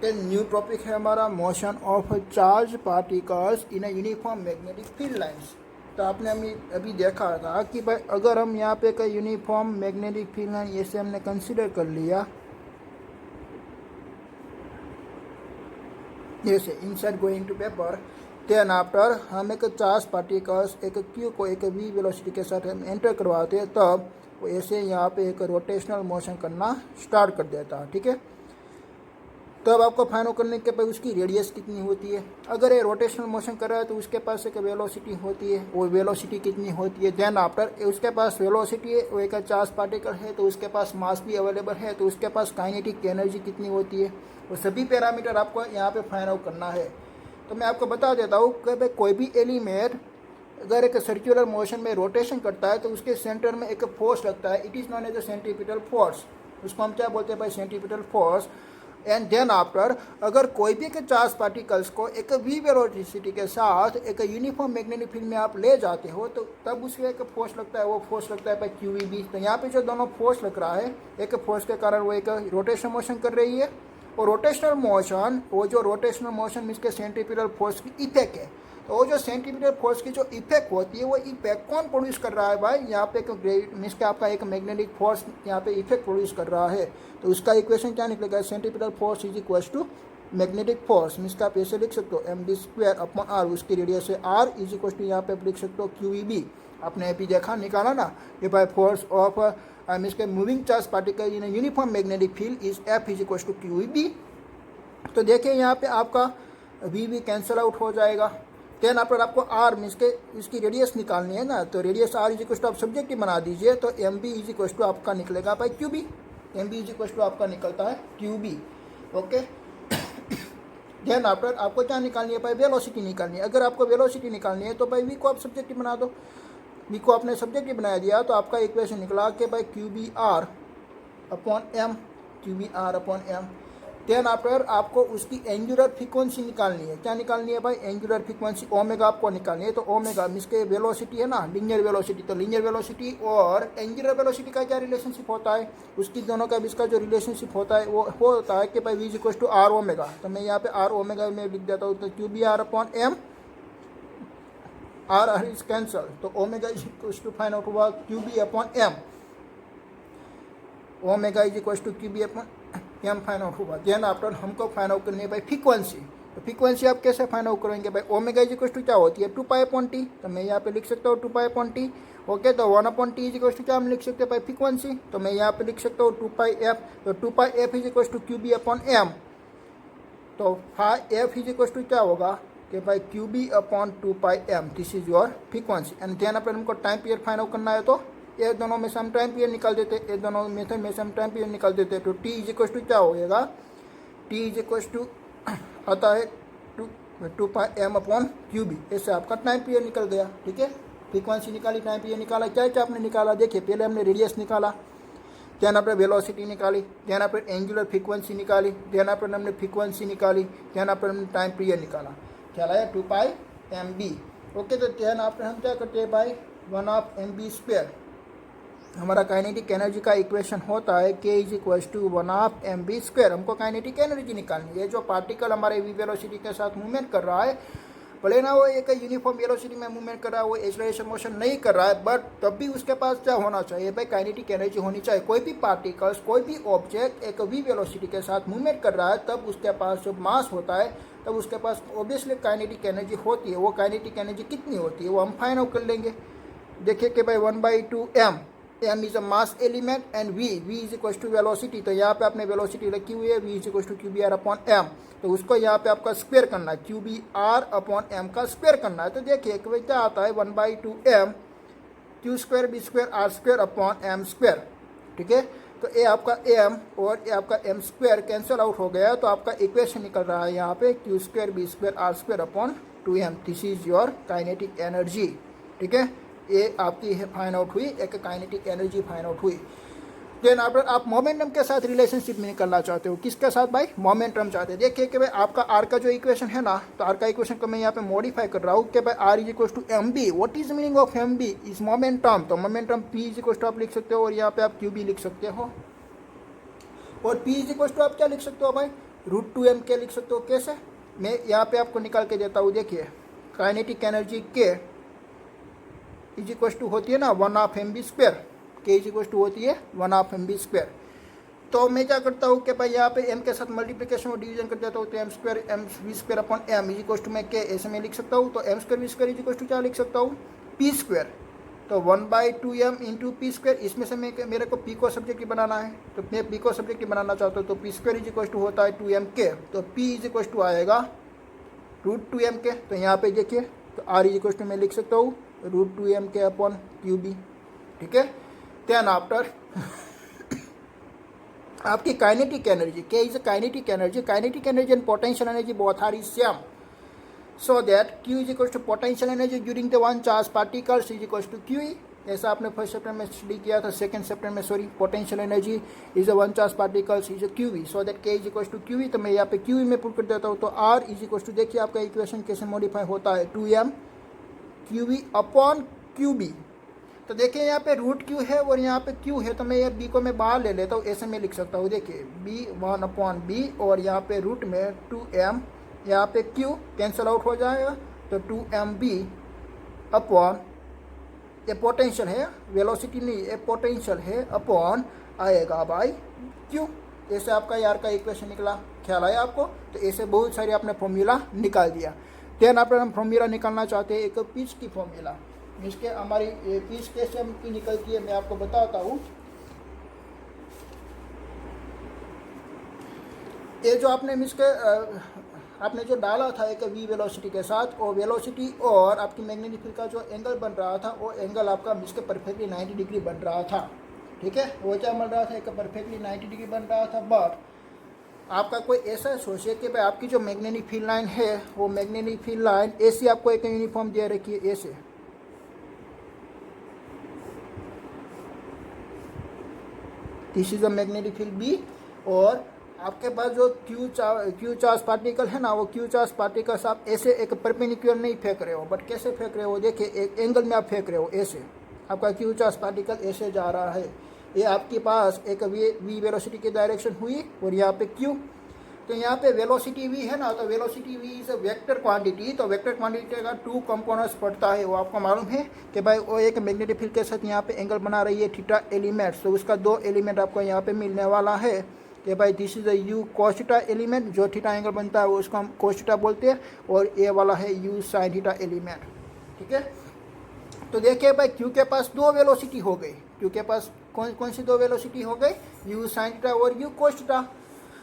Okay, new topic है हमारा motion of charge particles in a uniform magnetic field lines. तो आपने अभी देखा था कि भाई अगर हम यहाँ पे कोई यूनिफॉर्म मैग्नेटिक फील्ड लाइन ऐसे हमने कंसिडर कर लिया, जैसे inside going to paper, then after हम एक चार्ज पार्टिकल्स एक क्यू को एक वी वेलोसिटी के साथ हम एंटर करवाते हैं, तब वो ऐसे यहाँ पे एक रोटेशनल मोशन करना स्टार्ट कर देता है। ठीक है, तब आपको फाइंड आउट करने के बाद उसकी रेडियस कितनी होती है। अगर ये रोटेशनल मोशन कर रहा है तो उसके पास एक वेलोसिटी होती है, वो वेलोसिटी कितनी होती है। देन आफ्टर उसके पास वेलोसिटी है, वो एक चार्ज पार्टिकल है तो उसके पास मास भी अवेलेबल है, तो उसके पास काइनेटिक एनर्जी कितनी होती है। वो सभी पैरामीटर आपको यहाँ पे फाइंड आउट करना है। तो मैं आपको बता देता हूँ कि भाई कोई भी एलिमेंट अगर एक सर्कुलर मोशन में रोटेशन करता है तो उसके सेंटर में एक फोर्स लगता है, it is known as a centripetal force. उसको हम क्या बोलते हैं भाई, centripetal force. And then after अगर कोई भी एक चार्ज पार्टिकल्स को एक वी वेलोसिटी के साथ एक यूनिफॉर्म मैग्नेटिक फील्ड में आप ले जाते हो तो तब उसका एक फोर्स लगता है, वो फोर्स लगता है क्यू वी बी। तो यहाँ पे जो दोनों फोर्स लग रहा है, एक फोर्स के कारण वो एक रोटेशन मोशन कर रही है, और रोटेशनल मोशन, वो जो रोटेशनल मोशन मीन्स के सेंट्रीपिटल फोर्स की इफेक्ट है। तो वो जो सेंट्रीपिटल फोर्स की जो इफेक्ट होती है, वो इफेक्ट कौन प्रोड्यूस कर रहा है भाई, यहाँ पे एक मीन्स के आपका एक मैग्नेटिक फोर्स यहाँ पे इफेक्ट प्रोड्यूस कर रहा है। तो उसका इक्वेशन क्या निकलेगा, centripetal force is equal to magnetic force, means का आप ऐसे लिख सकते हो M D square upon R, उसकी रेडियस है आर, इज इक्वल टू यहाँ पे आप लिख सकते हो क्यू ई बी। आपने अभी देखा निकाला ना कि बाय फोर्स ऑफ मीन्स के moving charge particle in uniform magnetic field is F is equal to Q E B. तो देखिए यहाँ पे आपका वी भी कैंसिल आउट हो जाएगा। देन आफ्टर आपको आर मीन्स के इसकी रेडियस निकालनी है ना, तो radius R is equal to आप सब्जेक्टिव बना दीजिए, तो M B is equal to आपका निकलेगा भाई Q B. M B is equal to आपका निकलता है Q B. Okay, then after आपको क्या निकालनी है भाई, वेलोसिटी निकालनी है। अगर आपको वेलोसिटी निकालनी है तो भाई वी को आप सब्जेक्टिव बना दो, वी को आपने सब्जेक्टिव बना दिया तो आपका इक्वेशन निकला कि भाई Q B R upon M, Q B R upon M. Then after आपको उसकी एंगुलर फ्रीक्वेंसी निकालनी है। क्या निकालनी है भाई, एंगुलर फ्रीक्वेंसी ओमेगा आपको निकालनी है। तो ओमेगा मीन्स के वेलोसिटी है ना, लीनियर वेलोसिटी, तो लीनियर वेलोसिटी और एंगुलर वेलोसिटी का क्या रिलेशनशिप होता है, उसकी दोनों का इसका जो रिलेशनशिप होता है वो होता है कि भाई V is equal to R omega. तो मैं यहाँ पे आर ओमेगा में लिख देता हूँ, तो Q B R upon M, R R is cancel, तो omega is equal to find out हुआ Q B upon M, omega is equal to Q B upon M find out होगा। Then after हमको find out करनी है भाई frequency. तो frequency आप कैसे फाइंड आउट करेंगे भाई, ओमेगा इज इक्वल टू क्या होती है, 2 पाई अपॉन टी। तो मैं यहाँ पे लिख सकता हूँ 2 पाई अपॉन टी। ओके, तो 1 upon T is equal to क्या हम लिख सकते हैं भाई, फ्रीक्वेंसी। तो मैं यहाँ पे लिख सकता हूँ 2 पाई एफ, तो 2 pi F is equal to Q B upon M. तो एफ इज इक्वल टू क्या होगा कि भाई Q B upon 2 pi M, this is your frequency. And then अपन हमको टाइम पीरियड फाइंड आउट करना है, तो ये दोनों में से हम टाइम पीरियड निकाल देते, ये दोनों मेथड में से हम टाइम पीरियड निकाल देते। तो टी इज इक्वल टू क्या होगा, टी इज इक्वल टू आता है 2 pi M upon Q B. ऐसे आपका टाइम पीरियड निकल गया। ठीक है, फ्रीक्वेंसी निकाली, टाइम पीरियड निकाला, क्या क्या आपने निकाला देखिए, पहले हमने रेडियस निकाला, देन आपने वेलोसिटी निकाली, देन आपने एंगुलर फ्रीक्वेंसी निकाली, देन आपने हमने फ्रीक्वेंसी निकाली, देन आपने हमने टाइम पीरियड निकाला, क्या लाया 2 पाई एम बी। ओके, तो देन आपने हम क्या करते हैं भाई, 1 ऑफ एम बी स्क्वायर, हमारा काइनेटिक एनर्जी का इक्वेशन होता है k is equal to 1 of M B square. हमको काइनेटिक एनर्जी निकालनी है। जो पार्टिकल हमारे वी वेलोसिटी के साथ मूवमेंट कर रहा है, भले ना वो एक यूनिफॉर्म वेलोसिटी में मूवमेंट कर रहा है, वो एक्सेलरेशन मोशन नहीं कर रहा है, बट तब भी उसके पास क्या होना चाहिए भाई, काइनेटिक एनर्जी होनी चाहिए। कोई भी पार्टिकल्स, कोई भी ऑब्जेक्ट एक वी वेलोसिटी के साथ मूवमेंट कर रहा है, तब उसके पास जो मास होता है, तब उसके पास ऑब्वियसली काइनेटिक एनर्जी होती है। वो काइनेटिक एनर्जी कितनी होती है वो हम फाइंड आउट कर लेंगे। देखिए कि भाई 1/2 M, M is a mass element and V is equal to velocity. तो यहाँ पे आपने वेलोसिटी रखी हुई है, V is equal to Q B R upon M. तो उसको यहाँ पे आपका स्क्वायर करना है, Q B R upon M का स्क्वायर करना है। तो देखिए कि क्या आता है 1/2 M Q square B square R square upon M square. ठीक है, तो ये आपका एम और ये आपका एम स्क्वायर कैंसिल आउट हो गया, तो आपका इक्वेशन निकल रहा है यहाँ पे Q square B square R square upon 2m। This is your kinetic energy. ठीक है, ये आपकी फाइंड आउट हुई, एक काइनेटिक एनर्जी फाइंड आउट हुई। देन आफ्टर आप मोमेंटम के साथ रिलेशनशिप में निकलना चाहते हो, किसके साथ भाई, मोमेंटम चाहते हैं। देखिए कि भाई आपका आर का जो इक्वेशन है ना, तो आर का इक्वेशन को मैं यहाँ पे मॉडिफाई कर रहा हूँ कि भाई R is equal to M B. What is meaning of M B, is momentum. तो momentum P is equal to आप लिख सकते हो, और यहाँ पे आप क्यू बी लिख सकते हो, और पी इज इक्वल टू आप क्या लिख सकते हो भाई, √2m के लिख सकते हो। कैसे, मैं यहाँ पे आपको निकाल के देता हूँ। देखिए kinetic energy K is equal to होती है ना 1/2mv², के इज इक्वल टू होती है 1/2mv²। तो मैं क्या करता हूँ कि भाई यहाँ पे m के साथ मल्टीप्लिकेशन और डिवीजन कर देता हूँ, तो m² इज इक्वल टू मैं के ऐसे में लिख सकता हूँ। तो m² इज इक्वल टू क्या लिख सकता हूँ, p²। तो 1/2m इंटू p², इसमें से मेरे को p को सब्जेक्टिव बनाना है, तो मैं p को सब्जेक्टिव बनाना चाहता हूँ। तो p² इज इक्वल टू होता है 2m के, तो p इज इक्वल टू आएगा √2m के। तो यहाँ पे देखिए, तो r इज इक्वल टू मैं लिख सकता हूँ √2m के अपॉन QB। ठीक है, देन आफ्टर आपकी kinetic energy, K is kinetic energy and potential energy both are is same, so that Q is equal to potential energy during the one charge particles is equal to QE। ऐसा आपने first chapter में study किया था, second chapter में sorry, potential energy is one charge particles is QE, so that K is equal to QE। तो मैं यहाँ पे QE में पुट कर देता हूँ। तो R इज इक्वल टू, देखिए आपका इक्वेशन कैसे मॉडिफाई होता है, 2m QE अपॉन QB। तो देखिए यहाँ पे √Q है और यहाँ पे Q है, तो मैं ये B को मैं बाहर ले लेता हूँ, ऐसे में लिख सकता हूँ। देखिए B 1/B और यहाँ पे रूट में 2m, यहाँ पे Q कैंसिल आउट हो जाएगा, तो 2mB अपॉन, ये पोटेंशियल है, वेलोसिटी नहीं, ये पोटेंशियल है, अपॉन आएगा बाई Q। ऐसे आपका यार का इक्वेशन निकला, ख्याल आया आपको। तो ऐसे बहुत सारे आपने फॉर्मूला निकाल दिया। देन आपने हम फॉर्मूला निकालना चाहते हैं एक पिच की फॉर्मूला। इसके हमारी पिच कैसे हमकी निकलती है मैं आपको बताता हूँ। ये जो आपने इसके आपने जो डाला था एक v वेलोसिटी के साथ, वो वेलोसिटी और आपकी मैग्नेटिक फील्ड का जो एंगल बन रहा था, वो एंगल आपका इसके परफेक्टली 90 डिग्री बन रहा था। ठीक है, वो क्या बन रहा था, एक परफेक्टली 90 डिग्री बन रहा था। बट आपका कोई ऐसा सोचिए कि भाई आपकी जो मैग्नेटिक फील्ड लाइन है, वो मैग्नेटिक फील्ड लाइन ऐसी आपको एक यूनिफॉर्म दे रखी है, ऐसे this is the magnetic field B, और आपके पास जो क्यू चार्ज पार्टिकल है ना, वो क्यू चार्ज पार्टिकल्स आप ऐसे एक परपेंडिकुलर नहीं फेंक रहे हो, बट कैसे फेंक रहे हो, देखिए एक एंगल में आप फेंक रहे हो, ऐसे आपका क्यू चार्ज पार्टिकल ऐसे जा रहा है। ये आपके पास एक v वेलोसिटी की डायरेक्शन हुई और यहाँ पे Q। तो यहाँ पे वेलोसिटी v है ना, तो velocity v is a vector quantity. तो वेक्टर क्वांटिटी का 2 कंपोनेंट्स पड़ता है, वो आपको मालूम है कि भाई वो एक मैग्नेटिक फील्ड के साथ यहाँ पे एंगल बना रही है थीटा एलिमेंट्स, तो उसका 2 एलिमेंट आपको यहाँ पे मिलने वाला है कि भाई this is a u cos theta element, जो थीटा एंगल बनता है वो उसको हम cos थीटा बोलते हैं, और ये वाला है u sin थीटा एलिमेंट। ठीक है, तो देखिए भाई Q के पास 2 वेलोसिटी हो गई, Q के पास कौन सी 2 वेलोसिटी हो गई, u sin थीटा और u cos थीटा।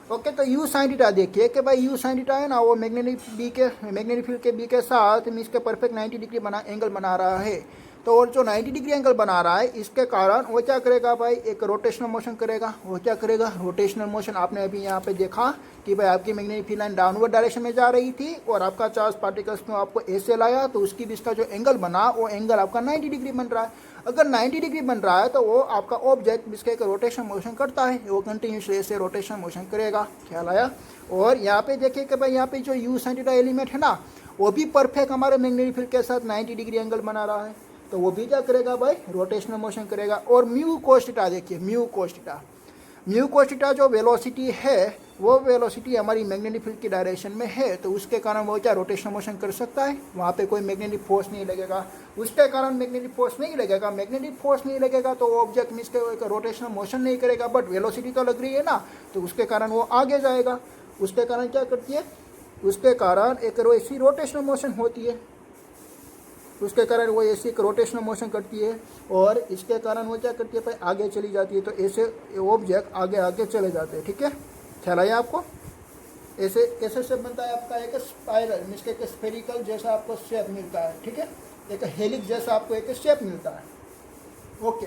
ओके, तो u sin थीटा देखिए कि भाई u sin थीटा है ना, वो मैग्नेटिक फील्ड के B के साथ इसके परफेक्ट 90 डिग्री एंगल बना रहा है। तो और जो 90 डिग्री एंगल बना रहा है, इसके कारण वो क्या करेगा भाई, एक रोटेशनल मोशन करेगा। वो क्या करेगा, रोटेशनल मोशन। आपने अभी यहाँ पे देखा कि भाई आपकी magnetic field line downward direction में जा रही थी और आपका चार्ज पार्टिकल्स को आपको ऐसे लाया, तो उसकी भी इसका जो एंगल बना, वो एंगल आपका 90 डिग्री बन रहा है। अगर 90 डिग्री बन रहा है तो वो आपका ऑब्जेक्ट इसका एक रोटेशन मोशन करता है, वो कंटिन्यूसली ऐसे रोटेशन मोशन करेगा, ख्याल आया। और यहाँ पे देखिए कि भाई यहाँ पे जो u sin थीटा एलिमेंट है ना, वो भी परफेक्ट हमारे मैग्नेटिक फील्ड के साथ 90 डिग्री एंगल बना रहा है, तो वो भी क्या करेगा भाई, रोटेशनल मोशन करेगा। और म्यू cos थीटा देखिए, म्यू cos थीटा जो वेलोसिटी है, वो वेलोसिटी हमारी मैग्नेटिक फील्ड की डायरेक्शन में है, तो उसके कारण वो क्या रोटेशनल मोशन कर सकता है, वहाँ पे कोई मैग्नेटिक फोर्स नहीं लगेगा। उसके कारण मैग्नेटिक फोर्स नहीं लगेगा, तो ऑब्जेक्ट में इसके रोटेशनल मोशन नहीं करेगा, बट वेलोसिटी तो लग रही है ना, तो उसके कारण वो आगे जाएगा। उसके कारण क्या करती है, उसके कारण एक ऐसी रोटेशनल मोशन होती है, उसके कारण वो ऐसी एक रोटेशनल मोशन करती है, और इसके कारण वो क्या करती है भाई, आगे चली जाती है। तो ऐसे ऑब्जेक्ट आगे चले जाते हैं। ठीक है, ख्याल आया आपको। ऐसे कैसे शेप बनता है आपका, एक स्पाइरल मीन्स के स्फेरिकल जैसा आपको शेप मिलता है। ठीक है, एक हेलिक्स जैसा आपको एक शेप मिलता है। ओके,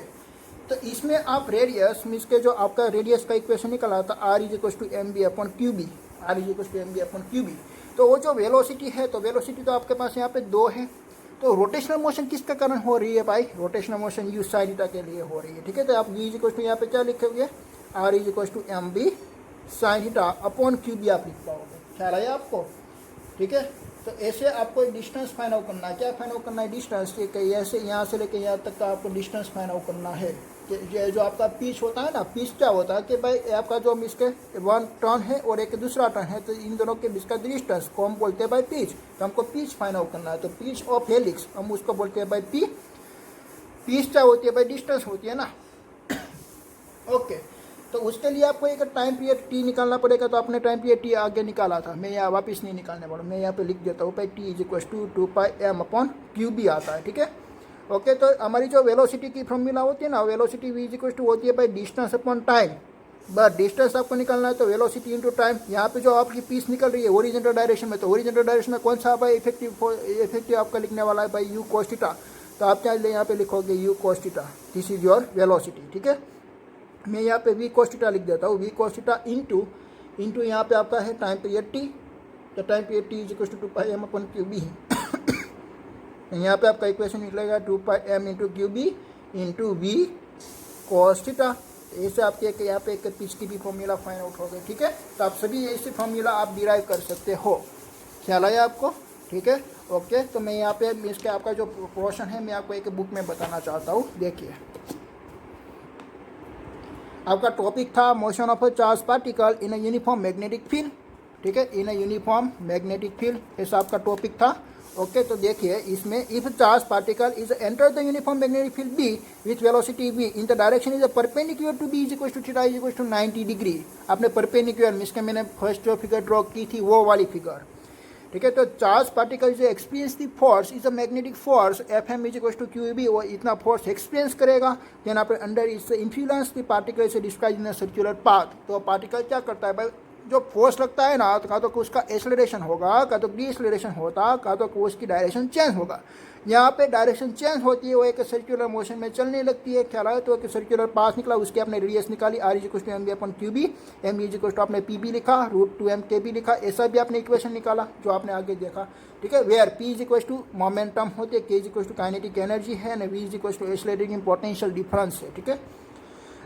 तो इसमें आप रेडियस मीन्स के जो आपका रेडियस का इक्वेशन निकला था, r is equal to mb upon Q B. तो वो जो वेलोसिटी है, तो वेलोसिटी तो आपके पास यहाँ पे 2 है। तो रोटेशनल मोशन किसके कारण हो रही है भाई, rotational motion u sin theta के लिए हो रही है। ठीक है, तो आप v इज इक्वल टू यहाँ पे क्या लिखोगे, r is equal to mb sin theta upon Q B आप लिख पाओगे, ख्याल आया आपको। ठीक है, तो ऐसे आपको डिस्टेंस फाइंड आउट करना है। क्या फाइंड आउट करना है? डिस्टेंस। ऐसे यहाँ से लेके यहाँ तक का आपको डिस्टेंस फाइंड आउट करना है। कि जो आपका पिच होता है ना, पिच क्या होता है कि भाई आपका जो इसके वन टर्न है और एक दूसरा टर्न है, तो इन दोनों के बीच का डिस्टेंस को हम बोलते हैं भाई पिच। तो हमको पिच फाइंड आउट करना है। तो पिच ऑफ हेलिक्स हम उसको बोलते हैं भाई पी। पिच क्या होती है भाई? डिस्टेंस होती है ना। ओके, तो उसके लिए आपको एक टाइम पीरियड टी निकालना पड़ेगा। तो आपने टाइम पीरियड टी आगे निकाला था, मैं यहाँ वापस नहीं निकालने वाला, मैं यहाँ पे लिख देता हूँ भाई टी इज इक्वल टू 2πm/क्यू भी आता है। ठीक है, ओके। तो हमारी जो वेलोसिटी की फॉर्मूला होती है ना, velocity v is equal to होती है भाई distance upon time. But distance आपको निकालना है तो वेलोसिटी इंटू टाइम। यहाँ पे जो आपकी पीस निकल रही है ओरिजिनल डायरेक्शन में, तो ओरिजिनल डायरेक्शन में कौन सा भाई इफेक्टिव आपका लिखने वाला है भाई u cos थीटा। तो आप क्या यहाँ पे लिखोगे u cos theta, this is your velocity. ठीक है, मैं यहाँ पे v cos थीटा लिख देता हूँ, v cos थीटा इंटू यहाँ पे आपका है टाइम पीरियड t। तो time period t is equal to 2πm/क्यूबी। यहाँ पे आपका इक्वेशन निकलेगा 2πm/क्यूबी इंटू v cos थीटा। ऐसे आपके एक यहाँ पे एक पिच की भी फॉर्मूला फाइंड आउट हो गई। ठीक है, तो आप सभी ऐसे फॉर्मूला आप डिराइव कर सकते हो। ख्याल आया आपको? ठीक है, ओके। तो मैं यहाँ पे इसके आपका जो पोर्शन है मैं आपको एक बुक में बताना चाहता हूँ। देखिए, आपका टॉपिक था motion of a charge particle in a uniform magnetic field. ठीक है, in a uniform magnetic field ऐसा आपका टॉपिक था। ओके, तो देखिए इसमें if charge particle is enter the uniform magnetic field B with velocity v in the direction is perpendicular to b is equal to theta is equal to 90 degree. आपने perpendicular इसके मैंने first जो figure draw की थी वो वाली figure. ठीक है, तो चार्ज पार्टिकल जो experience the force is a magnetic force Fm is equal to QB। वो इतना फोर्स एक्सपीरियंस करेगा। देन आप under is influence the particle is describe in a circular path. तो पार्टिकल क्या करता है भाई? जो फोर्स लगता है ना, तो का तो उसका एक्सेलरेशन होगा, का तो डीएक्सेलरेशन होता, का तो उसकी डायरेक्शन चेंज होगा। यहाँ पे डायरेक्शन चेंज होती है, वो एक सर्कुलर मोशन में चलने लगती है। ख्याल आया? तो एक सर्कुलर पाथ निकला, उसकी आपने रेडियस निकाली r इज इक्वल टू mb/क्यूबी। m इज इक्वल टू आपने pb लिखा, √2m लिखा। ऐसा भी आपने इक्वेशन निकाला जो आपने आगे देखा। ठीक है, where p is equal to momentum होती है, k is equal to kinetic energy है, v is equal to accelerating potential difference है। ठीक है,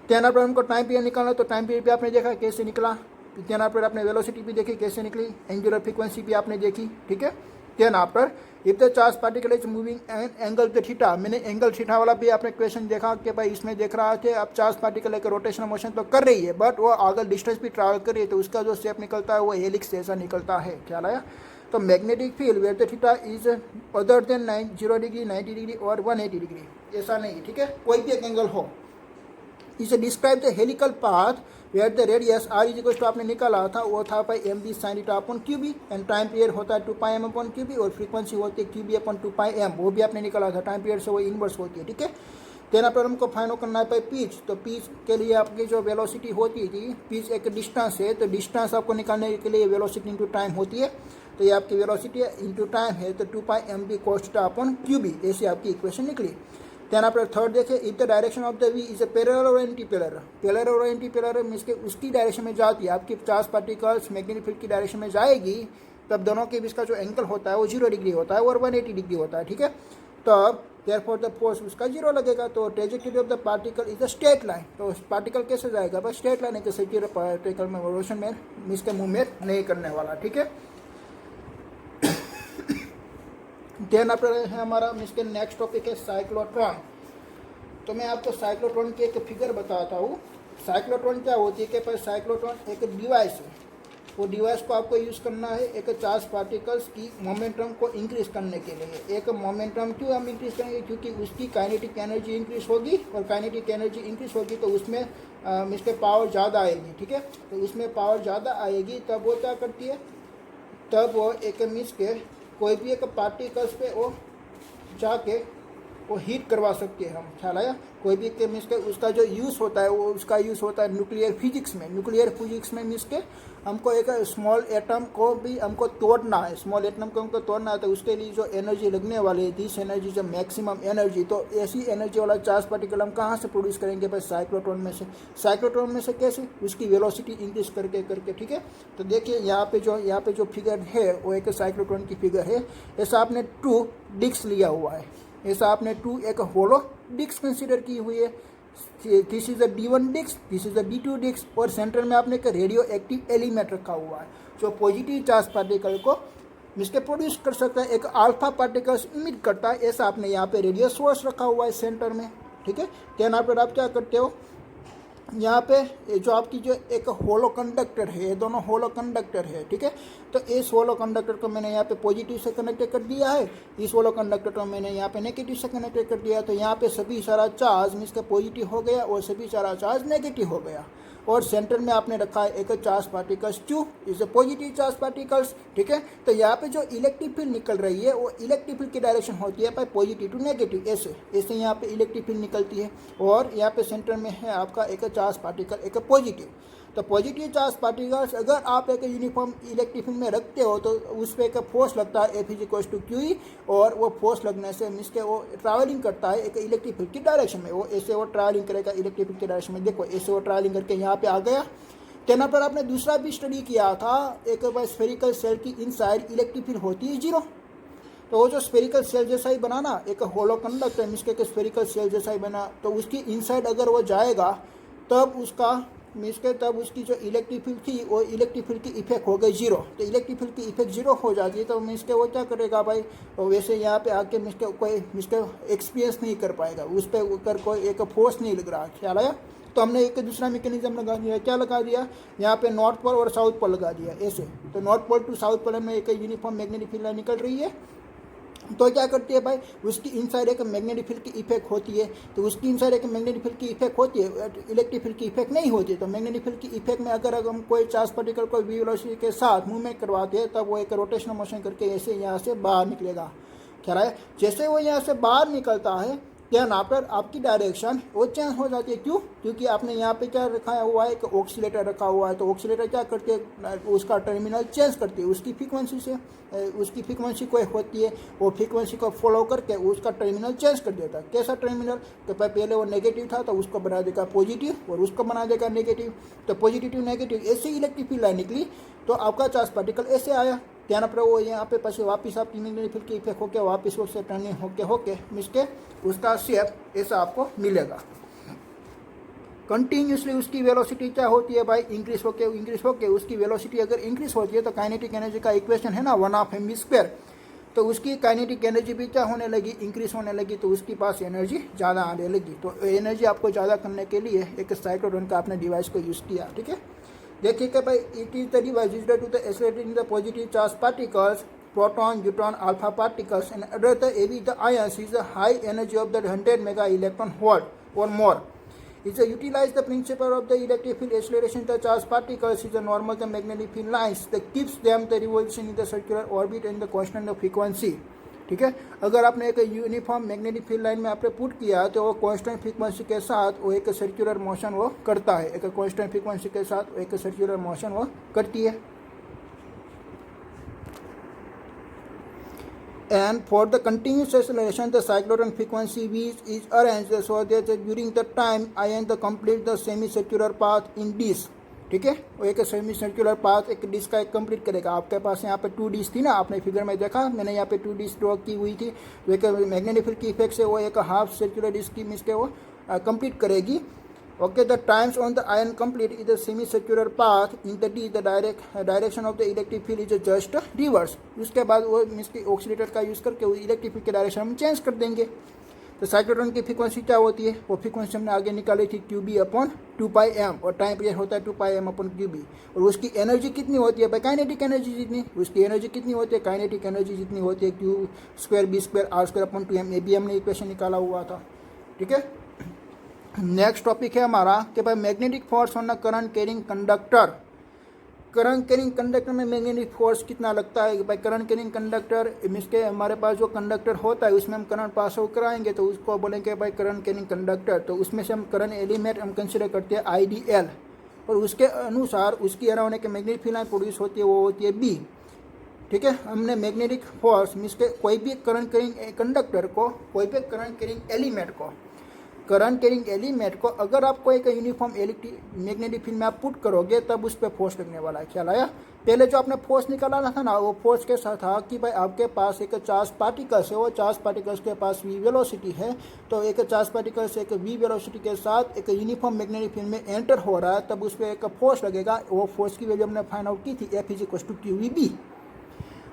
देन पर हमको टाइम पीरियड निकालना, तो टाइम पीरियड भी आपने देखा कैसे निकला। देन आफ्टर आपने वेलोसिटी भी देखी कैसे निकली, एंगुलर फ्रीक्वेंसी भी आपने देखी। ठीक है, then after if the charge particle is moving angle the theta, मैंने एंगल थीटा वाला भी आपने क्वेश्चन देखा कि भाई इसमें देख रहा थे अब चार्ज पार्टिकल एक रोटेशनल मोशन तो कर रही है, बट वो आगे डिस्टेंस भी ट्रैवल कर रही है, तो उसका जो शेप निकलता है वो हेलिक्स जैसा निकलता है। ख्याल आया? तो magnetic field where the theta is other than 0 degree, 90 degree और 180 डिग्री, ऐसा नहीं। ठीक है, कोई भी एक एंगल हो, इसे describe the helical path where the radius r is equal to आपने निकाला था वो था भाई mb sin theta upon qb। And time period होता है 2πm/qb और फ्रीक्वेंसी होती है qb/2πm, वो भी आपने निकाला था। टाइम पीरियड से वो इनवर्स होती है। ठीक है, देन आफ्टर हमको फाइंड आउट करना है भाई पिच। तो पिच के लिए आपकी जो वेलोसिटी होती थी, पिच एक डिस्टेंस है, तो डिस्टेंस आपको निकालने के लिए वेलोसिटी इंटू टाइम होती है। तो ये आपकी वेलोसिटी इंटू टाइम है, तो 2πmb cos theta upon qb, ऐसी आपकी इक्वेशन निकली। देन आप थर्ड देखिए, if the direction of the v is a parallel और एंटी पैरेलल। पैरेलल और एंटी पैरेलल मींस के उसकी डायरेक्शन में जाती है, आपकी चार्ज पार्टिकल्स मैग्नेटिक फील्ड की डायरेक्शन में जाएगी, तब दोनों के बीच का जो एंगल होता है वो 0 डिग्री होता है और 180 डिग्री होता है। ठीक है, तब देयरफॉर द फोर्स उसका 0 लगेगा। तो trajectory of the particle is a straight line. तो पार्टिकल कैसे जाएगा? बस स्ट्रेट लाइन है, कि सर्कुलर पार्टिकल में रोशन में मींस के मूवमेंट नहीं करने वाला। ठीक है, देन आफ्टर है हमारा मींस के नेक्स्ट टॉपिक है साइक्लोट्रॉन। तो मैं आपको साइक्लोट्रॉन की एक फिगर बताता हूँ। साइक्लोट्रॉन क्या होती है कि साइक्लोट्रॉन एक डिवाइस है, वो डिवाइस को आपको यूज़ करना है एक चार्ज पार्टिकल्स की मोमेंटम को इंक्रीज करने के लिए। एक मोमेंटम क्यों हम इंक्रीज करेंगे? क्योंकि उसकी काइनेटिक एनर्जी इंक्रीज होगी, और काइनेटिक एनर्जी इंक्रीज होगी तो उसमें मींस के पावर ज़्यादा आएगी। ठीक है, तो उसमें पावर ज़्यादा आएगी, तब वो क्या करती है, तब वो एक मींस के कोई भी एक पार्टिकल्स पे वो जाके वो हीट करवा सकते हैं हम। ख्याल आया? कोई भी के मीन्स के उसका जो यूज़ होता है वो उसका यूज़ होता है न्यूक्लियर फिजिक्स में। न्यूक्लियर फिजिक्स में मीन्स के हमको एक स्मॉल एटम को भी हमको तोड़ना है, स्मॉल एटम को हमको तोड़ना है, तो उसके लिए जो एनर्जी लगने वाली है, दिस एनर्जी जो मैक्सिमम एनर्जी, तो ऐसी एनर्जी वाला चार्ज पार्टिकल हम कहाँ से प्रोड्यूस करेंगे? बस साइक्लोट्रॉन में से। साइक्लोट्रॉन में से कैसे? उसकी वेलोसिटी इंक्रीज करके। ठीक है, तो देखिए यहाँ पे जो फिगर है वो एक साइक्लोट्रॉन की फिगर है। ऐसा आपने 2 डिस्क लिया हुआ है, ऐसा आपने 2 एक होलो डिस्क कंसीडर की हुई है। This is a D1 disc, this is a D2 disc, और सेंटर में आपने एक रेडियो एक्टिव एलिमेंट रखा हुआ है जो पॉजिटिव चार्ज पार्टिकल को मीन्स के प्रोड्यूस कर सकता है, एक अल्फा पार्टिकल्स इमिट करता है। ऐसा आपने यहाँ पे रेडियो सोर्स रखा हुआ है सेंटर में, ठीक है। देन आफ्टर आप क्या करते हो, यहाँ पे जो आपकी जो एक होलो कंडक्टर है, ये दोनों होलो कंडक्टर है, ठीक है। तो इस होलो कंडक्टर को मैंने यहाँ पे पॉजिटिव से कनेक्ट कर दिया है, इस होलो कंडक्टर को मैंने यहाँ पे नेगेटिव से कनेक्ट कर दिया। तो यहाँ पे सभी सारा चार्ज मीन्स का पॉजिटिव हो गया और सभी सारा चार्ज नेगेटिव हो गया। और सेंटर में आपने रखा है एक charge particles Q, is positive charge particles, ठीक है। तो यहाँ पे जो इलेक्ट्रिक फील्ड निकल रही है वो इलेक्ट्रिक फील्ड की डायरेक्शन होती है पॉजिटिव टू नेगेटिव, ऐसे ऐसे यहाँ पे इलेक्ट्रिक फील्ड निकलती है। और यहाँ पे सेंटर में है आपका एक चार्ज पार्टिकल, एक पॉजिटिव। तो पॉजिटिव चार्ज पार्टिकल्स अगर आप एक यूनिफॉर्म इलेक्ट्रिक फील्ड में रखते हो तो उस पर एक फोर्स लगता है F = QE, और वो फोर्स लगने से मीन्स के वो ट्रैवलिंग करता है एक इलेक्ट्रिक फील्ड की डायरेक्शन में, वो ऐसे वो ट्रैवलिंग करेगा इलेक्ट्रिक फील्ड की डायरेक्शन में। देखो ऐसे वो ट्रैवलिंग करके यहाँ पे आ गया। तेना पर आपने दूसरा भी स्टडी किया था, एक स्फेरिकल सेल की इनसाइड इलेक्ट्रिक फील्ड होती है 0। तो वो जो स्फेरिकल सेल जैसा ही बना ना, एक होलो कंडक्टर मीन्स के स्फेरिकल सेल जैसा ही बना, तो उसकी इनसाइड अगर वो जाएगा तब उसका मीन्स के तब उसकी जो इलेक्ट्रिक फील्ड थी वो इलेक्ट्रिक फील्ड की इफेक्ट हो गई 0। तो इलेक्ट्रिक फील्ड की इफेक्ट 0 हो जाती है तो मीन्स के वो क्या करेगा भाई, वैसे यहाँ पे आके मीन्स के कोई मीन्स के एक्सपीरियंस नहीं कर पाएगा, उस पर ऊपर कोई एक फोर्स नहीं लग रहा। ख्याल आया। तो हमने एक दूसरा मैकेनिज्म लगा दिया, क्या लगा दिया, यहाँ पे नॉर्थ पोल और साउथ पोल लगा दिया ऐसे। तो north pole to south pole में एक यूनिफॉर्म मैग्नेटिक फील्ड निकल रही है। तो क्या करती है भाई, उसकी इनसाइड एक मैग्नेटिक फील्ड की इफेक्ट होती है। तो उसकी इनसाइड एक मैग्नेटिक फील्ड की इफेक्ट होती है, इलेक्ट्रिक फील्ड की इफेक्ट नहीं होती। तो मैग्नेटिक फील्ड की इफेक्ट में अगर हम कोई चार्ज पार्टिकल को v वेलोसिटी के साथ मूवमेंट करवाते हैं तब वो एक रोटेशनल मोशन करके ऐसे यहाँ से बाहर निकलेगा। क्या है, जैसे वो यहाँ से बाहर निकलता है देन आफ्टर आपकी डायरेक्शन वो चेंज हो जाती है। क्यों? क्योंकि आपने यहाँ पे क्या रखा हुआ है, एक ऑक्सीलेटर रखा हुआ है। तो ऑक्सीलेटर क्या करती है, उसका टर्मिनल चेंज करती है उसकी फ्रीक्वेंसी से, उसकी फ्रीक्वेंसी कोई होती है, वो फ्रीक्वेंसी को फॉलो करके उसका टर्मिनल चेंज कर देता है। कैसा टर्मिनल, तो पहले वो नेगेटिव था तो उसको बना देगा पॉजिटिव और उसको बना देगा नेगेटिव। तो पॉजिटिव टू नेगेटिव ऐसे इलेक्ट्रिक फील्ड लाइन निकली तो आपका चार्ज पार्टिकल ऐसे आया। ध्यान पर वो यहाँ पे पीछे वापस आपकी मैग्नेटिक फील्ड की इफेक्ट होकर वापस उससे टर्निंग होके मिसके उसका शेप ऐसा आपको मिलेगा। कंटिन्यूसली उसकी वेलोसिटी क्या होती है भाई, इंक्रीज होके उसकी वेलोसिटी अगर इंक्रीज होती है तो काइनेटिक एनर्जी का इक्वेशन है ना 1/2mv²। तो उसकी काइनेटिक एनर्जी भी क्या होने लगी, इंक्रीज होने लगी। तो उसके पास एनर्जी ज़्यादा आने लगी। तो एनर्जी आपको ज़्यादा करने के लिए एक साइक्लोट्रॉन का आपने डिवाइस को यूज़ किया। ठीक है, देखिए कि भाई it is the device used to the accelerating the positive charge particles, proton, neutron, alpha particles and other the heavy the ions is the high energy of the 100 mega electron volt और more. Is utilize the principle of the electric field acceleration the charge particles is a normal the magnetic field lines that keeps them the revolution in the circular orbit and the constant frequency. ठीक है, अगर आपने एक uniform magnetic field line में आपने put किया तो वो कांस्टेंट फ्रीक्वेंसी के साथ वो एक सर्कुलर मोशन वो करता है, एक कांस्टेंट फ्रीक्वेंसी के साथ एक सर्कुलर मोशन वो करती है. And for the continuous acceleration, the cyclotron frequency v is arranged so that during the time ion the complete the semicircular path in disk. ठीक है, वो एक सेमी सर्कुलर पाथ एक डिस्क का एक कंप्लीट करेगा. आपके पास यहाँ पे 2 डिस्क थी ना, आपने फिगर में देखा, मैंने यहाँ पे 2 डिस्क ड्रॉ की हुई थी. तो एक मैग्नेटिक फील्ड की इफेक्ट से वो एक हाफ सर्कुलर डिस्क की मिस के वो कंप्लीट करेगी. Okay, the times on the ion complete is the semicircular path in the D, the direction of the electric field is just reverse. उसके बाद वो मिसकी ऑक्सीलेटर का यूज़ करके वो इलेक्ट्रिक फील्ड के डायरेक्शन हम चेंज कर देंगे. तो साइक्लोट्रॉन की फ्रीक्वेंसी क्या होती है, वो फ्रीक्वेंसी हमने आगे निकाली थी QB/2πm और टाइम पीरियड होता है 2πm/QB. और उसकी एनर्जी कितनी होती है भाई, काइनेटिक एनर्जी जितनी, उसकी एनर्जी कितनी होती है, काइनेटिक एनर्जी जितनी होती है Q²B²R²/2m. ये भी हमने इक्वेशन निकाला हुआ था. ठीक है, नेक्स्ट टॉपिक है हमारा कि भाई magnetic force on current carrying conductor. Current carrying conductor में मैग्नेटिक फोर्स कितना लगता है भाई. करंट कैरिंग कंडक्टर मीन्स के हमारे पास जो कंडक्टर होता है उसमें हम करंट पास आउट कराएंगे तो उसको बोलेंगे भाई करंट कैरिंग कंडक्टर. तो उसमें से हम करंट एलिमेंट हम कंसिडर करते हैं IDL और उसके अनुसार उसकी अराउंड एक मैग्नेटिक फील्ड लाइन प्रोड्यूस होती है, वो होती है B. ठीक है, हमने मैग्नेटिक फोर्स मीन्स के कोई भी करंट कैरिंग कंडक्टर को, कोई भी करंट कैरिंग एलिमेंट को अगर आपको एक यूनिफॉर्म मैग्नेटिक फील्ड में आप पुट करोगे तब उस पर फोर्स लगने वाला है. ख्याल आया. पहले जो आपने फोर्स निकाला था ना, वो फोर्स के साथ था कि भाई आपके पास एक चार्ज पार्टिकल्स है, वो चार्ज पार्टिकल्स के पास v वेलोसिटी है. तो एक चार्ज पार्टिकल्स एक v वेलोसिटी के साथ एक यूनिफॉर्म मैग्नेटिक फील्ड में एंटर हो रहा है तब उस पर एक फोर्स लगेगा. वो फोर्स की वैल्यू हमने फाइंड आउट की थी, F = QEB.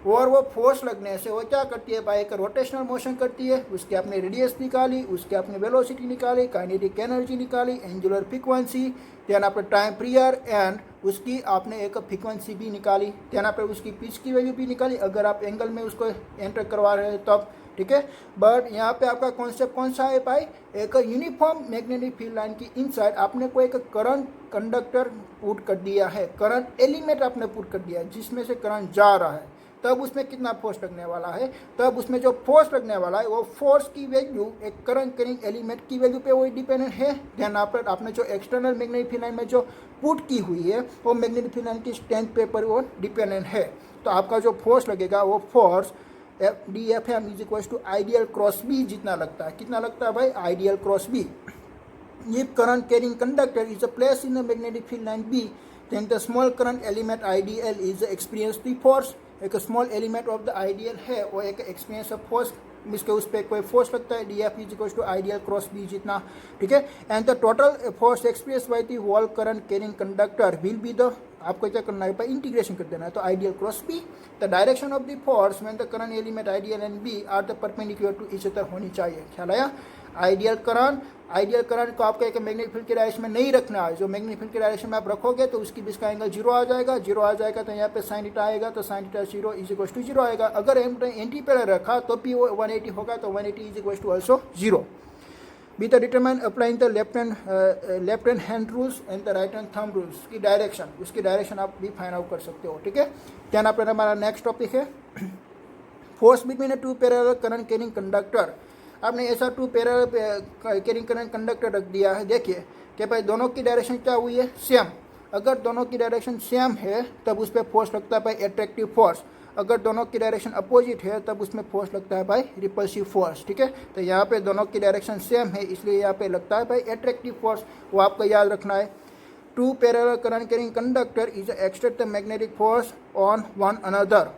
और वो फोर्स लगने से वो क्या करती है भाई, एक रोटेशनल मोशन करती है, उसकी आपने रेडियस निकाली, उसकी आपने वेलोसिटी निकाली, काइनेटिक एनर्जी निकाली, एंगुलर फ्रीक्वेंसी, देन आपने टाइम पीरियड एंड उसकी आपने एक फ्रीक्वेंसी भी निकाली, देन आपने उसकी पिच की वैल्यू भी निकाली अगर आप एंगल में उसको एंटर करवा रहे हैं तब, ठीक है। बट यहाँ पे आपका कॉन्सेप्ट कौन सा है भाई, एक यूनिफॉर्म मैग्नेटिक फील्ड लाइन की इनसाइड आपने कोई एक करंट कंडक्टर पुट कर दिया है, करंट एलिमेंट आपने पुट कर दिया है जिसमें से करंट जा रहा है, तब उसमें कितना फोर्स लगने वाला है, तब उसमें जो फोर्स लगने वाला है वो फोर्स की वैल्यू एक करंट कैरिंग एलिमेंट की वैल्यू पे वो डिपेंडेंट है। देन आपने जो एक्सटर्नल मैग्नेटिक फील्ड लाइन में जो पुट की हुई है वो मैग्नेटिक फील्ड लाइन की स्ट्रेंथ पे पर वो डिपेंडेंट है। तो आपका जो फोर्स लगेगा वो force DFM is equal to ideal cross B जितना लगता है, कितना लगता है भाई, ideal cross B. If current carrying conductor is placed in the magnetic field line B, then the small current element IDL is experience the force। एक small element of the ideal है वो एक एक्सपीरियंस ऑफ फोर्स, इसके उस पर कोई force लगता है, DF is equal to ideal cross B जितना, ठीक है। And the total force experience by the whole current carrying conductor will be the, आपको क्या करना है, इंटीग्रेशन कर देना है, तो ideal cross B. The direction of the force when the current element ideal and B are the perpendicular to each other होनी चाहिए, ख्याल आया। आइडियल करंट को आपको एक मैग्नेटिक फील्ड के डायरेक्शन में नहीं रखना है, जो मैग्नेटिक फील्ड के डायरेक्शन में आप रखोगे तो उसकी बीच का एंगल जीरो आ जाएगा, जीरो आ जाएगा तो यहाँ पे साइन थीटा आएगा, तो sine theta zero is equal to zero आएगा। अगर एंटी पैरेलल रखा तो भी वो 180 होगा, तो 180 is equal to also zero. Be the determine applying the left hand rules and the right hand thumb rules की डायरेक्शन, उसकी डायरेक्शन आप भी फाइंड आउट कर सकते हो, ठीक है। ध्यान आप हमारा नेक्स्ट टॉपिक है force between a two parallel current carrying conductor. आपने ऐसा two parallel carrying current conductor रख दिया है, देखिए कि भाई दोनों की डायरेक्शन क्या हुई है, सेम। अगर दोनों की डायरेक्शन सेम है तब उस पर फोर्स लगता है भाई एट्रैक्टिव फोर्स, अगर दोनों की डायरेक्शन अपोजिट है तब उसमें फोर्स लगता है भाई रिपल्सिव फोर्स, ठीक है। तो यहाँ पे दोनों की डायरेक्शन सेम है इसलिए यहाँ पे लगता है भाई एट्रैक्टिव फोर्स, वो आपको याद रखना है। Two parallel current carrying conductor is exert the magnetic force on one another.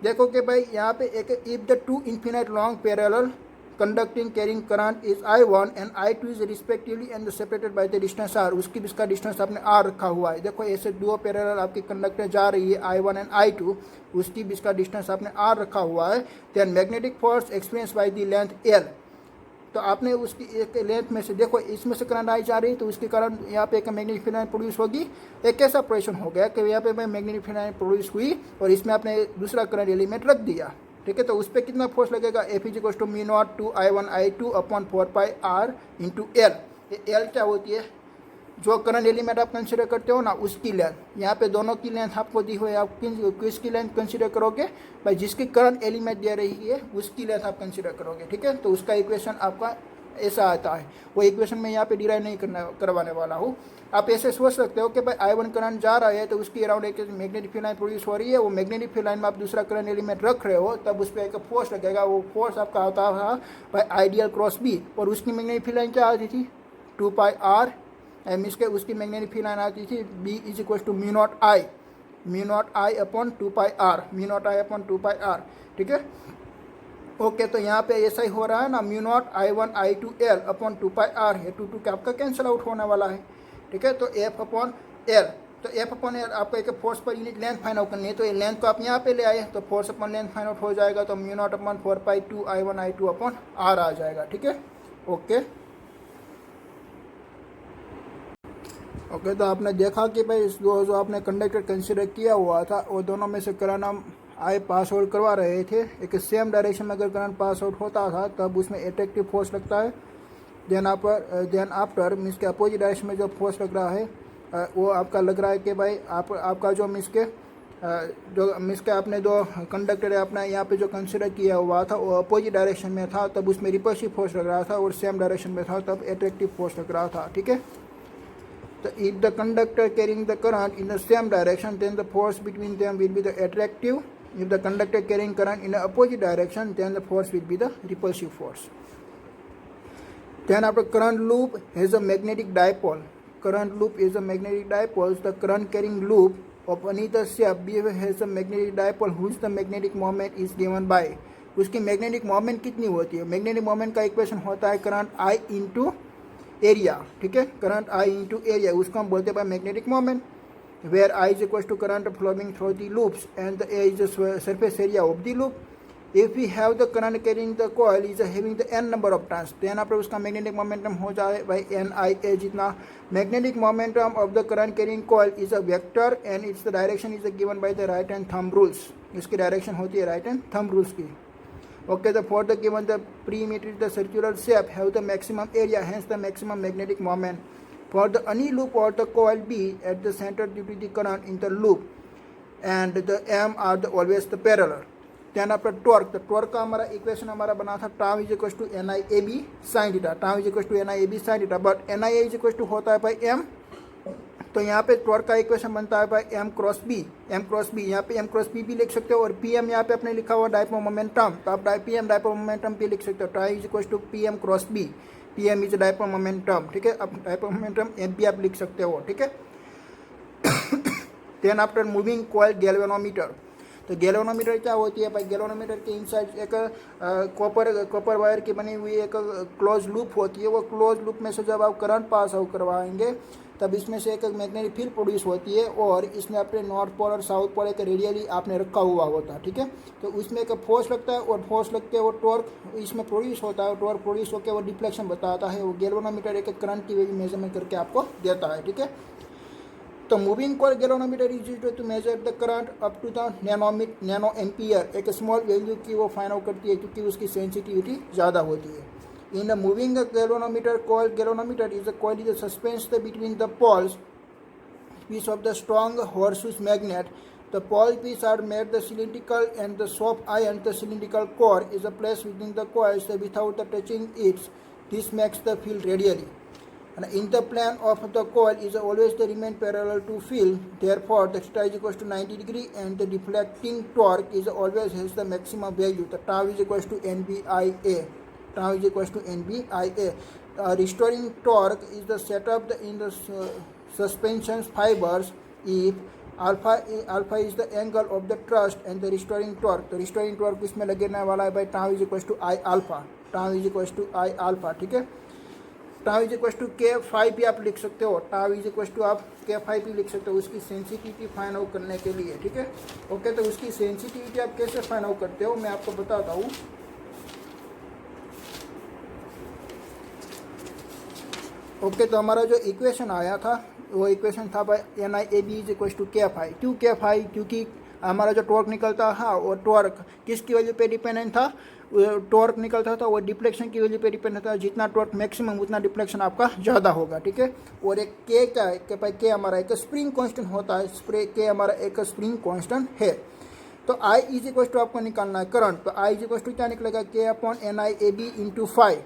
देखो कि भाई यहाँ पे एक if the two infinite long parallel conducting carrying current is I1 and I2 is respectively and separated by the distance R, उसकी इसका distance आपने R रखा हुआ है। देखो ऐसे दो पैरेलल आपकी कंडक्टर जा रही है I1 एंड I2, उसकी इसका डिस्टेंस आपने R रखा हुआ है। Then magnetic force experience by the length L, तो आपने उसकी एक लेंथ में से देखो इसमें से करंट आई जा रही है तो उसके कारण यहाँ पे एक मैग्नेटिक फील्ड लाइन प्रोड्यूस होगी। एक ऐसा ऑपरेशन हो गया कि यहाँ पे मैग्नेटिक फील्ड लाइन प्रोड्यूस हुई और इसमें आपने दूसरा करंट एलिमेंट रख दिया, ठीक है। तो उस पर कितना फोर्स लगेगा, F is equal to mu naught two I1 I2 upon 4πr into L. ये एल क्या होती है, जो करंट एलिमेंट आप कंसिडर करते हो ना उसकी लेंथ, यहाँ पे दोनों की लेंथ आपको दी हुई है, आप किसकी लेंथ कंसिडर करोगे भाई, जिसकी करंट एलिमेंट दे रही है उसकी लेंथ आप कंसिडर करोगे, ठीक है। तो उसका इक्वेशन आपका ऐसा आता है, वो इक्वेशन मैं यहाँ पे डिराइव नहीं करवाने वाला हूँ। आप ऐसे सोच सकते हो कि भाई I1 करंट जा रहा है तो उसकी अराउंड एक मैग्नेटिक फील्ड लाइन प्रोड्यूस हो रही है, वो मैग्नेटिक फील्ड लाइन में आप दूसरा करंट एलिमेंट रख रहे हो तब उस पर एक फोर्स लगेगा, वो फोर्स आपका होता था भाई आइडियल क्रॉस बी, और उसकी मैग्नेटिक फील्ड लाइन क्या आती थी 2πr एम, इसके उसकी मैग्नेटिक फील्ड लाइन आती थी B is equal to mu naught I upon 2πr, mu naught I upon 2πr, ठीक है। ओके तो यहाँ पे ऐसा ही हो रहा है ना, mu naught I1 I2 L upon 2πr है, 2 का आपका कैंसिल आउट होने वाला है, ठीक है। तो F अपॉन L, तो F अपॉन L आपको एक force per unit length find out करनी है, तो ये लेंथ को आप यहाँ पे ले आए तो force upon length find out हो जाएगा, तो mu not upon 4π2 I1 I2 upon R आ जाएगा, ठीक है। ओके तो आपने देखा कि भाई जो आपने कंडक्टर कंसिडर किया हुआ था वो दोनों में से करंट हम आई पास आउट करवा रहे थे, एक सेम डायरेक्शन में अगर करंट पास आउट होता था तब उसमें एट्रैक्टिव फोर्स लगता है। देन आफ्टर मीन्स के अपोजिट डायरेक्शन में जो फोर्स लग रहा है वो आपका लग रहा है कि भाई आपका जो मीन्स के आपने जो कंडक्टर है अपना यहाँ पे जो कंसिडर किया हुआ था वो अपोजिट डायरेक्शन में था तब उसमें रिपल्सिव फोर्स लग रहा था, और सेम डायरेक्शन में था तब एट्रैक्टिव फोर्स लग रहा था, ठीक है। So if the conductor carrying the current in the same direction, then the force between them will be the attractive. If the conductor carrying current in the opposite direction, then the force will be the repulsive force. Then after current loop has a magnetic dipole. Current loop is a magnetic dipole. The current carrying loop of another shape has a magnetic dipole whose the magnetic moment is given by. उसकी magnetic moment कितनी होती है, magnetic moment का equation होता है current I into area, ठीक है। Current I into area उसको हम बोलते हैं magnetic moment. where I is equals to current flowing through the loops and the A is the surface area of the loop. If we have the current carrying the coil is having the n number of turns, then आप उसका magnetic momentum हो जाए भाई NIA जितना. Magnetic momentum of the current carrying coil is a vector and it's the direction is given by the right hand thumb rules. इसकी direction होती है right hand thumb rules की. Okay, the for the given the perimeter the circular shape have the maximum area, hence the maximum magnetic moment. For the any loop or the coil B at the center due to the current in the loop and the M are the always the parallel. Then after torque, the torque का हमारा equation हमारा बना था tau is equals to NIAB sin theta. Tau is equals to NIAB sin theta, but NIA is equals to होता है भाई M. तो यहाँ पे टॉर्क का इक्वेशन बनता है भाई m क्रॉस बी. यहाँ पे m क्रॉस बी भी लिख सकते हो और pm यहाँ पे अपने लिखा हुआ डायपोल मोमेंटम, तो आप pm डायपोल मोमेंटम भी लिख सकते हो. Tau is equal to pm cross B. pm is dipole momentum. ठीक है, अब डायपोल मोमेंटम m भी आप लिख सकते हो. ठीक है. Then after moving coil galvanometer. तो गैल्वेनोमीटर क्या होती है भाई? गैल्वेनोमीटर के इनसाइड एक कॉपर वायर की बनी हुई एक क्लोज लूप होती है. वो क्लोज लूप में से जब आप करंट पास आउट करवाएंगे तब इसमें से एक मैग्नेटिक फील्ड प्रोड्यूस होती है और इसमें अपने नॉर्थ पोल और साउथ पोल एक रेडियली आपने रखा हुआ होता है. ठीक है, तो उसमें एक फोर्स लगता है और फोर्स लगते हैं वो टॉर्क इसमें प्रोड्यूस होता है. टॉर्क प्रोड्यूस होकर वो डिफ्लेक्शन बताता है. वो गैल्वेनोमीटर एक करंट की वैल्यू मेजरमेंट करके आपको देता है. ठीक है, तो moving coil galvanometer is used to measure the current up to the nano ampere. एक स्मॉल वैल्यू की वो फाइंड आउट करती है क्योंकि उसकी सेंसिटिविटी ज़्यादा होती है. In a moving galvanometer, coil galvanometer is a coil is suspended between the poles piece of the strong horseshoe magnet. The pole piece are made the cylindrical and the soft iron the cylindrical core is placed within the coils without the touching it. This makes the field radially. And in the plane of the coil is always the remain parallel to field. Therefore, the theta is equals to 90 degree and the deflecting torque is always has the maximum value. The tau is equals to NBIA. Tau is equals to NBIA. Restoring torque is the setup in the suspension fibers if alpha is the angle of the thrust and the restoring torque. तो restoring torque इसमें लगने वाला है भाई tau is equals to I alpha. Tau is equals to I alpha. ठीक है, tau is equals to K phi भी आप लिख सकते हो. tau is equals to आप K phi भी लिख सकते हो उसकी सेंसिटिविटी फाइंड आउट करने के लिए. ठीक है, ओके, तो उसकी सेंसिटिविटी आप कैसे फाइंड आउट करते हो मैं आपको बताता हूँ. ओके, तो हमारा जो इक्वेशन आया था वो इक्वेशन था भाई NIAB is equal to K phi. क्यों K phi? क्योंकि हमारा जो टॉर्क निकलता था और टॉर्क किसकी वजह पे डिपेंडेंट था? टॉर्क निकलता था वो डिफ्लेक्शन की वजह पे डिपेंडेंट था. जितना टॉर्क मैक्सिमम उतना डिफ्लेक्शन आपका ज़्यादा होगा. ठीक है, और एक K क्या है कि भाई K हमारा एक स्प्रिंग कांस्टेंट होता है. K हमारा एक स्प्रिंग कांस्टेंट है. तो I इज इक्वल टू आपको निकालना है करंट. तो I इज इक्वल टू क्या निकलेगा? K upon NIAB into five.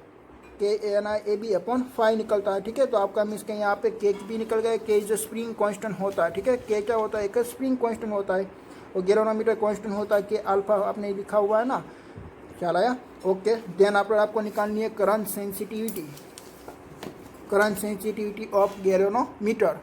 के NIAB अपॉन 5 निकलता है. ठीक है, तो आपका मिस के यहाँ पे K भी निकल गया. K जो स्प्रिंग कांस्टेंट होता है. ठीक है, K क्या होता है? एक स्प्रिंग कांस्टेंट होता है और गैल्वेनोमीटर कांस्टेंट होता है. K अल्फा आपने लिखा हुआ है ना, ख्याल आया? ओके, देन आपको निकालनी है current sensitivity. Current sensitivity of galvanometer.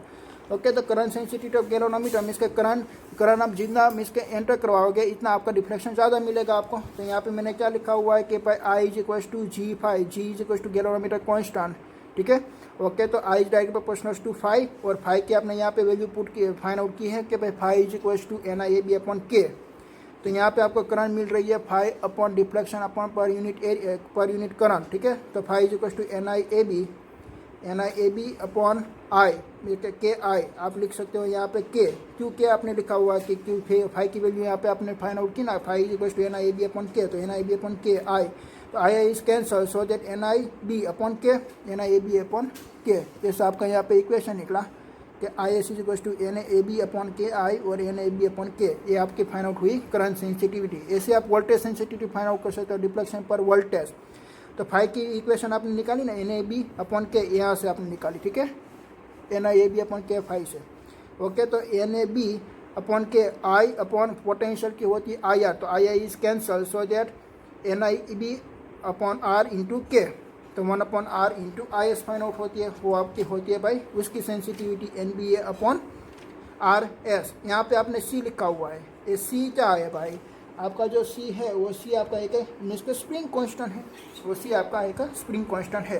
Okay, तो current sensitivity of galvanometer means के करंट आप जितना मीन्स के एंटर करवाओगे इतना आपका डिफ्लेक्शन ज़्यादा मिलेगा आपको. तो यहाँ पे मैंने क्या लिखा हुआ है कि भाई I is equal to G phi. G is equal to galvanometer constant. ठीक है, ओके, तो I is direct proportional to 5 और 5 की आपने यहाँ पे वैल्यू पुट की फाइंड आउट की है कि भाई 5 is equal to NIAB upon K. तो यहाँ पे आपको करंट मिल रही है 5 upon deflection upon per unit current. ठीक है, तो 5 is equal to NIAB upon I K I आप लिख सकते हो यहाँ पे K. क्यों K आपने लिखा हुआ है कि क्यों 5 की वैल्यू यहाँ पे आपने फाइंड आउट की ना. 5 is equal to NIAB upon K. तो NIAB अपॉन K I. तो I is cancel so that NIB upon K NIAB upon K. जैसे आपका यहाँ पे इक्वेशन निकला कि IS is equal to NAB upon K I और NAB अपॉन K. ये आपकी फाइंड आउट हुई करंट सेंसिटिविटी. ऐसे आप वोल्टेज सेंसिटिविटी फाइंड आउट कर सकते हो डिफ्लेक्शन पर वोल्टेज. तो 5 की इक्वेशन आपने निकाली ना NAB अपॉन K, यहाँ से आपने निकाली. ठीक है, NIAB अपॉन K 5 से. ओके, तो NAB upon K I upon potential की होती है IR. तो IR is cancel so that NIB upon R into K. तो 1 upon R into IS find out होती है. वो आपकी होती है भाई उसकी सेंसिटिविटी NBA अपॉन RS. यहाँ पे आपने C लिखा हुआ है. ये C क्या है भाई? आपका जो C है वो C आपका एक मीन्स का स्प्रिंग कांस्टेंट है. वो C आपका एक स्प्रिंग कांस्टेंट है.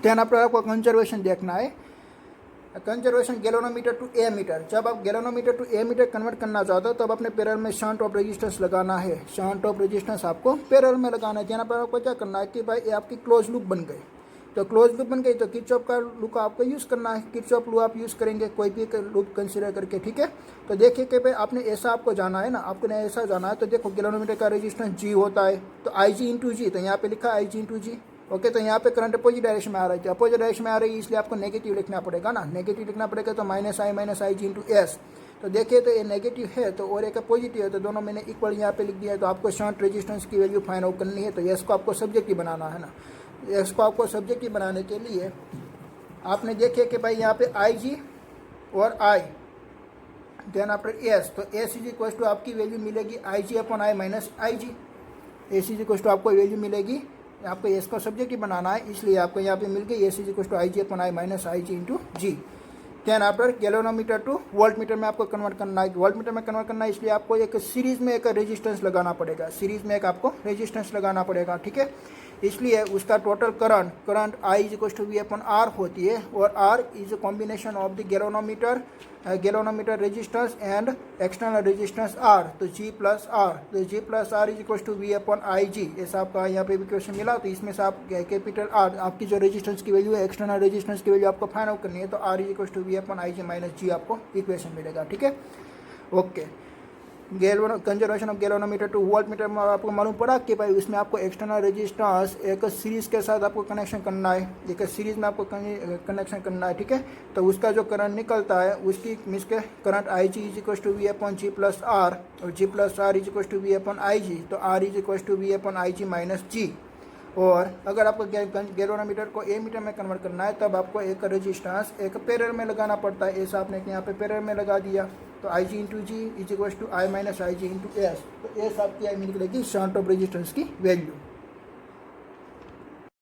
देन आपको कंजर्वेशन देखना है. Conservation galvanometer to ammeter. जब आप galvanometer to ammeter convert करना चाहते हो तब अपने पैरेलल में शंट ऑफ रेजिस्टेंस लगाना है। शंट ऑफ रेजिस्टेंस आपको पैरेलल में लगाना है। यहाँ पर आपको क्या करना है कि भाई ये आपकी क्लोज लूप बन गई। तो क्लोज लूप बन गई तो किरचॉफ का लूप आपको यूज़ करना है। किरचॉफ लूप आप यूज़ करेंगे कोई भी लूप कंसीडर करके, ठीक है। तो देखिए कि भाई आपने ऐसा आपको जाना है ना, आपने ऐसा जाना है। तो देखो गैलोनोमीटर का रेजिस्टेंस जी होता है, तो आई जी इंटू जी, तो यहाँ पे लिखा आई जी इंटू जी। ओके, तो यहाँ पे करंट अपोजिट डायरेक्शन में आ रहा है। अपोजिट डायरेक्शन में आ रही है इसलिए आपको नेगेटिव लिखना पड़ेगा ना। नेगेटिव लिखना पड़ेगा तो minus I G into S. तो देखिए तो ये नेगेटिव है तो और एक पॉजिटिव है, तो दोनों मैंने इक्वल यहाँ पे लिख दिया है। तो आपको शंट रेजिस्टेंस की वैल्यू फाइंड आउट करनी है। तो एस को आपको सब्जेक्टिव बनाना है ना। एस को आपको सब्जेक्टिव बनाने के लिए आपने देखिए कि भाई यहाँ पे आई जी और आई देन आफ्टर एस, तो एस इज इक्वल टू आपकी वैल्यू मिलेगी I G upon I minus I G. S is equal to आपको वैल्यू मिलेगी, आपको एस को सब्जेक्टिव बनाना है इसलिए आपको यहाँ पे मिल गई S is equal to I G upon I minus I G into G. Then after galvanometer to voltmeter में आपको कन्वर्ट करना है। वोल्ट मीटर में कन्वर्ट करना है इसलिए आपको एक सीरीज में एक रेजिस्टेंस लगाना पड़ेगा। सीरीज में एक आपको रेजिस्टेंस लगाना पड़ेगा, ठीक है। इसलिए उसका total current I is equal to V upon R होती है, और R is a combination of the galvanometer resistance and external resistance R, तो जी प्लस आर। तो G plus R is equal to V upon I G. ऐसा आपका यहाँ पे भी क्वेश्चन मिला, तो इसमें से आप कैपिटल आर आपकी जो रेजिस्टेंस की वैल्यू है, एक्सटर्नल रेजिस्टेंस की वैल्यू आपको फाइंड आउट करनी है। तो R is equal to V upon I G minus G आपको इक्वेशन मिलेगा, ठीक है। Okay, conservation of galvanometer to voltmeter में आपको मालूम पड़ा कि भाई उसमें आपको एक्सटर्नल रेजिस्टेंस एक सीरीज के साथ आपको कनेक्शन करना है। एक सीरीज में आपको कनेक्शन करना है, ठीक है। तो उसका जो करंट निकलता है उसकी मीन्स के current I G is equal to V upon G plus R, और G plus R is equal to V upon I G. तो R is equal to V upon I G minus G. और अगर आपको galvanometer को ए metre में convert करना है तब आपको एक रेजिस्टेंस एक पैरेलल में लगाना पड़ता है। ऐसा आपने यहाँ पे पैरेलल में लगा दिया, तो I G into G is equal to I minus I G into S. तो एस आपकी आई निकलेगी शंट ऑफ रेजिस्टेंस की वैल्यू।